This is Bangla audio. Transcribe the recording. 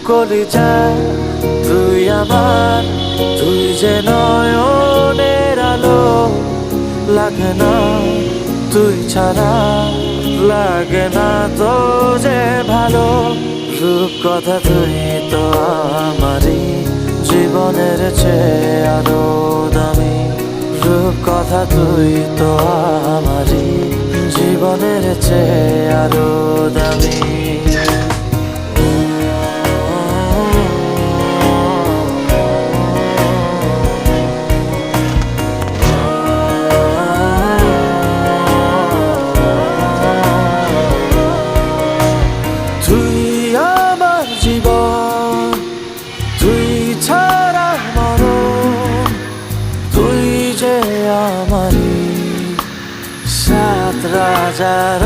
কলিজা তুই আমার, তুই যে নয়নের আলো, লাগে না তুই ছাড়া, লাগে না তো যে ভালো। রূপ কথা তুই তো আমারই, জীবনের চেয়ে আরো দামি। রূপ কথা তুই তো আমারই, জীবনের চেয়ে আরো দামি। তুই আমার জীবন, তুই ছাড়া মরণ, তুই যে আমারই সাত রাজার